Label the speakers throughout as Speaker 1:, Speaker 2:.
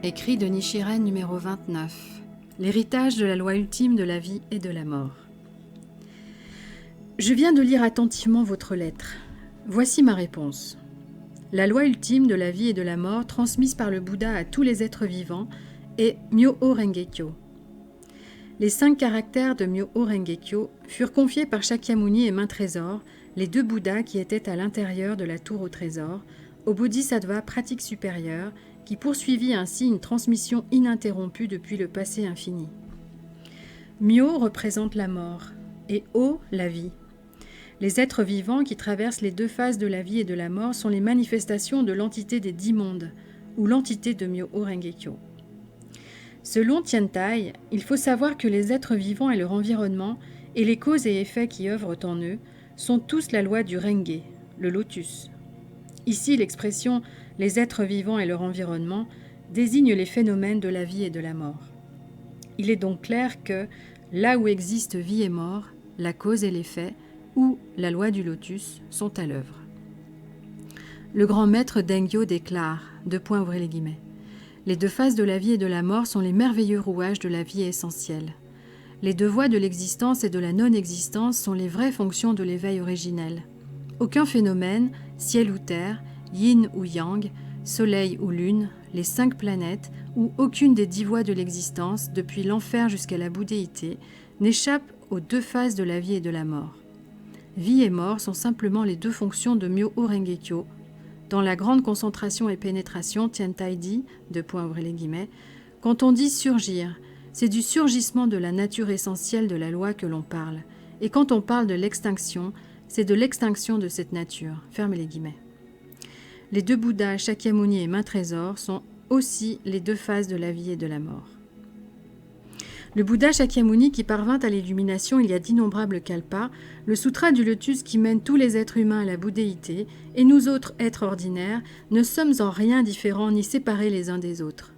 Speaker 1: Écrit de Nichiren numéro 29. L'héritage de la loi ultime de la vie et de la mort. Je viens de lire attentivement votre lettre. Voici ma réponse. La loi ultime de la vie et de la mort transmise par le Bouddha à tous les êtres vivants est Myoho Renge-kyo. Les 5 caractères de Myoho Renge-kyo furent confiés par Shakyamuni et Main Trésor, les 2 Bouddhas qui étaient à l'intérieur de la tour au trésor, au Bodhisattva pratique supérieure, qui poursuivit ainsi une transmission ininterrompue depuis le passé infini. Myo représente la mort et O la vie. Les êtres vivants qui traversent les 2 phases de la vie et de la mort sont les manifestations de l'entité des 10 mondes, ou l'entité de Myoho Renge-kyo. Selon Tiantai, il faut savoir que les êtres vivants et leur environnement, et les causes et effets qui œuvrent en eux, sont tous la loi du Renge, le lotus. Ici, l'expression « les êtres vivants et leur environnement » désigne les phénomènes de la vie et de la mort. Il est donc clair que, là où existe vie et mort, la cause et l'effet, ou la loi du lotus, sont à l'œuvre. Le grand maître Dengyo déclare, les 2 phases de la vie et de la mort sont les merveilleux rouages de la vie essentielle. Les 2 voies de l'existence et de la non-existence sont les vraies fonctions de l'éveil originel. Aucun phénomène, ciel ou terre, yin ou yang, soleil ou lune, les 5 planètes, ou aucune des 10 voies de l'existence, depuis l'enfer jusqu'à la bouddhéité, n'échappe aux 2 phases de la vie et de la mort. Vie et mort sont simplement les 2 fonctions de Myoho Renge-kyo. Dans la grande concentration et pénétration, Tiantai dit, quand on dit surgir, c'est du surgissement de la nature essentielle de la loi que l'on parle. Et quand on parle de l'extinction, c'est de l'extinction de cette nature. Fermez les guillemets. Les 2 Bouddhas, Shakyamuni et Main Trésor, sont aussi les 2 phases de la vie et de la mort. Le Bouddha Shakyamuni qui parvint à l'illumination il y a d'innombrables kalpas, le sutra du lotus qui mène tous les êtres humains à la bouddhéité, et nous autres êtres ordinaires, ne sommes en rien différents ni séparés les uns des autres.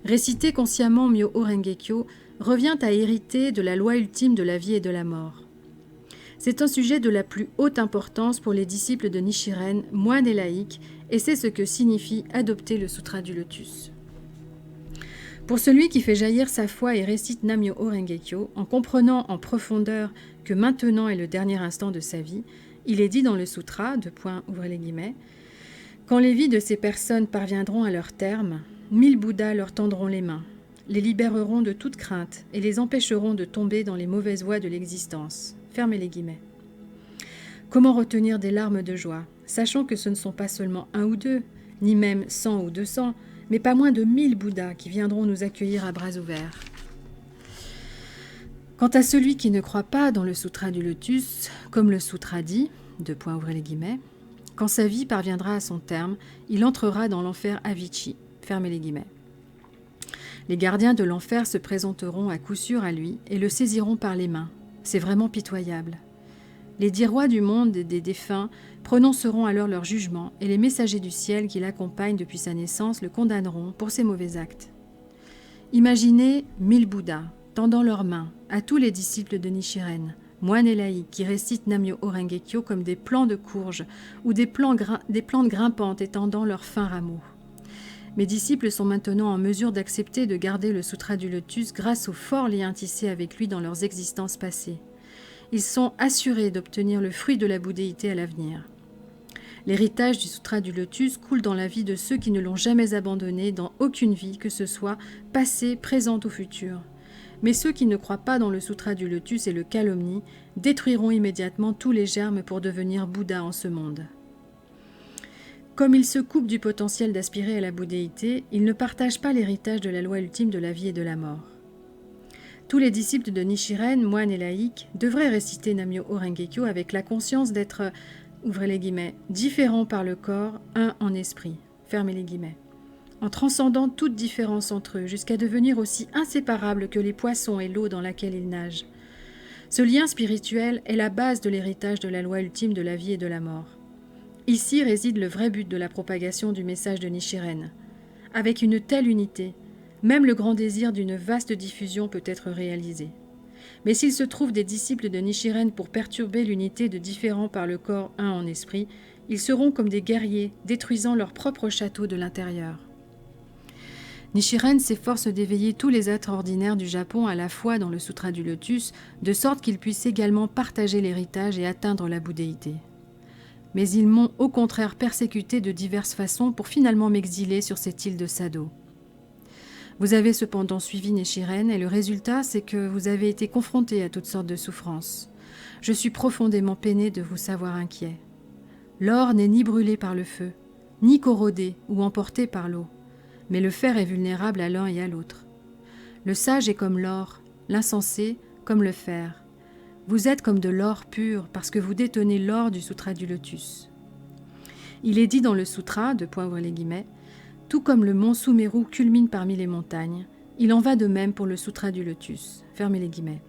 Speaker 1: Réciter consciemment Myoho Renge-kyo revient à hériter de la loi ultime de la vie et de la mort. C'est un sujet de la plus haute importance pour les disciples de Nichiren, moines et laïcs, et c'est ce que signifie adopter le sutra du lotus. Pour celui qui fait jaillir sa foi et récite Nam-myoho Renge-kyo, en comprenant en profondeur que maintenant est le dernier instant de sa vie, il est dit dans le sutra, quand les vies de ces personnes parviendront à leur terme, 1000 Bouddhas leur tendront les mains, les libéreront de toute crainte et les empêcheront de tomber dans les mauvaises voies de l'existence. Fermez les guillemets. Comment retenir des larmes de joie, sachant que ce ne sont pas seulement 1 ou 2, ni même 100 ou 200, mais pas moins de 1000 Bouddhas qui viendront nous accueillir à bras ouverts. Quant à celui qui ne croit pas dans le sutra du lotus, comme le sutra dit, quand sa vie parviendra à son terme, il entrera dans l'enfer Avicii. Fermez les guillemets. Les gardiens de l'enfer se présenteront à coup sûr à lui et le saisiront par les mains. C'est vraiment pitoyable. Les 10 rois du monde et des défunts prononceront alors leur jugement et les messagers du ciel qui l'accompagnent depuis sa naissance le condamneront pour ses mauvais actes. Imaginez 1000 Bouddhas tendant leurs mains à tous les disciples de Nichiren, moines et laïcs qui récitent Nam-myoho Renge-kyo comme des plants de courge ou des plantes grimpantes étendant leurs fins rameaux. Mes disciples sont maintenant en mesure d'accepter de garder le sutra du lotus grâce aux forts liens tissés avec lui dans leurs existences passées. Ils sont assurés d'obtenir le fruit de la bouddhéité à l'avenir. L'héritage du sutra du lotus coule dans la vie de ceux qui ne l'ont jamais abandonné dans aucune vie, que ce soit passée, présente ou future. Mais ceux qui ne croient pas dans le sutra du lotus et le calomnient détruiront immédiatement tous les germes pour devenir Bouddha en ce monde. Comme ils se coupent du potentiel d'aspirer à la bouddhéité, ils ne partagent pas l'héritage de la loi ultime de la vie et de la mort. Tous les disciples de Nichiren, moines et laïcs, devraient réciter Nam-myoho Renge-kyo avec la conscience d'être, différents par le corps, un en esprit, fermez les guillemets, en transcendant toute différence entre eux jusqu'à devenir aussi inséparables que les poissons et l'eau dans laquelle ils nagent. Ce lien spirituel est la base de l'héritage de la loi ultime de la vie et de la mort. Ici réside le vrai but de la propagation du message de Nichiren. Avec une telle unité, même le grand désir d'une vaste diffusion peut être réalisé. Mais s'il se trouve des disciples de Nichiren pour perturber l'unité de différents par le corps, un en esprit, ils seront comme des guerriers détruisant leur propre château de l'intérieur. Nichiren s'efforce d'éveiller tous les êtres ordinaires du Japon à la fois dans le Sutra du Lotus, de sorte qu'ils puissent également partager l'héritage et atteindre la bouddhéité. Mais ils m'ont au contraire persécuté de diverses façons pour finalement m'exiler sur cette île de Sado. Vous avez cependant suivi Nichiren et le résultat, c'est que vous avez été confronté à toutes sortes de souffrances. Je suis profondément peiné de vous savoir inquiet. L'or n'est ni brûlé par le feu, ni corrodé ou emporté par l'eau, mais le fer est vulnérable à l'un et à l'autre. Le sage est comme l'or, l'insensé comme le fer. Vous êtes comme de l'or pur parce que vous détenez l'or du Sutra du Lotus. Il est dit dans le Sutra, tout comme le mont Sumeru culmine parmi les montagnes, il en va de même pour le Sutra du Lotus. Fermez les guillemets.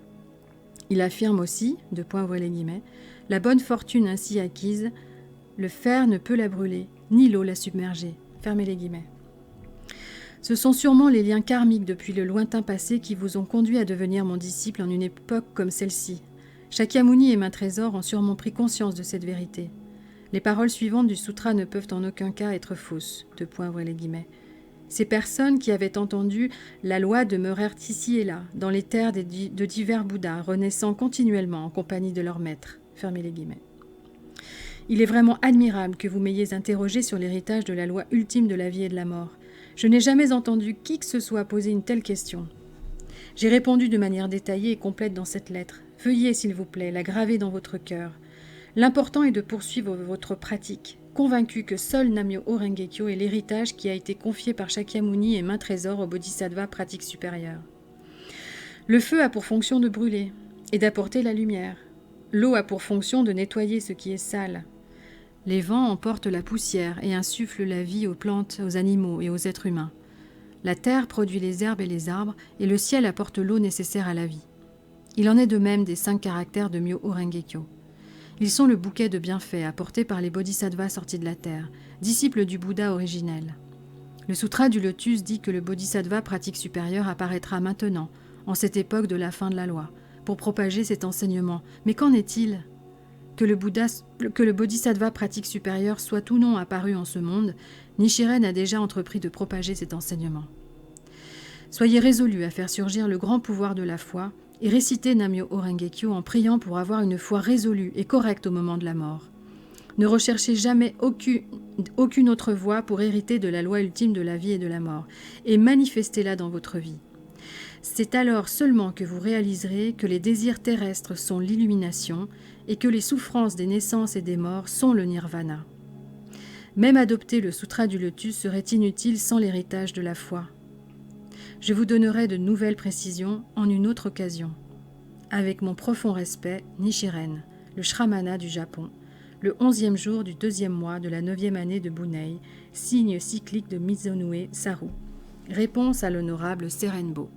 Speaker 1: Il affirme aussi, la bonne fortune ainsi acquise, le fer ne peut la brûler, ni l'eau la submerger. Fermez les guillemets. Ce sont sûrement les liens karmiques depuis le lointain passé qui vous ont conduit à devenir mon disciple en une époque comme celle-ci. Shakyamuni et Main Trésor ont sûrement pris conscience de cette vérité. Les paroles suivantes du sutra ne peuvent en aucun cas être fausses. Ces personnes qui avaient entendu la loi demeurèrent ici et là, dans les terres de divers Bouddhas, renaissant continuellement en compagnie de leurs maîtres. Fermez les guillemets. Il est vraiment admirable que vous m'ayez interrogé sur l'héritage de la loi ultime de la vie et de la mort. Je n'ai jamais entendu qui que ce soit poser une telle question. J'ai répondu de manière détaillée et complète dans cette lettre. Veuillez, s'il vous plaît, la graver dans votre cœur. L'important est de poursuivre votre pratique, convaincu que seul Nam-myoho Renge-kyo est l'héritage qui a été confié par Shakyamuni et Main Trésor au Bodhisattva pratique supérieure. Le feu a pour fonction de brûler et d'apporter la lumière. L'eau a pour fonction de nettoyer ce qui est sale. Les vents emportent la poussière et insufflent la vie aux plantes, aux animaux et aux êtres humains. La terre produit les herbes et les arbres, et le ciel apporte l'eau nécessaire à la vie. Il en est de même des 5 caractères de Myoho Renge-kyo. Ils sont le bouquet de bienfaits apportés par les bodhisattvas sortis de la terre, disciples du Bouddha originel. Le Sutra du Lotus dit que le bodhisattva pratique supérieure apparaîtra maintenant, en cette époque de la fin de la loi, pour propager cet enseignement. Mais qu'en est-il ? Que le bodhisattva pratique supérieure soit ou non apparu en ce monde, Nichiren a déjà entrepris de propager cet enseignement. Soyez résolus à faire surgir le grand pouvoir de la foi et récitez Nam-myoho Renge-kyo en priant pour avoir une foi résolue et correcte au moment de la mort. Ne recherchez jamais aucune autre voie pour hériter de la loi ultime de la vie et de la mort, et manifestez-la dans votre vie. C'est alors seulement que vous réaliserez que les désirs terrestres sont l'illumination et que les souffrances des naissances et des morts sont le nirvana. Même adopter le Sutra du Lotus serait inutile sans l'héritage de la foi. Je vous donnerai de nouvelles précisions en une autre occasion. Avec mon profond respect, Nichiren, le Shramana du Japon, le 11e jour du 2e mois de la 9e année de Bunei, signe cyclique de Mizunue Saru. Réponse à l'honorable Serenbo.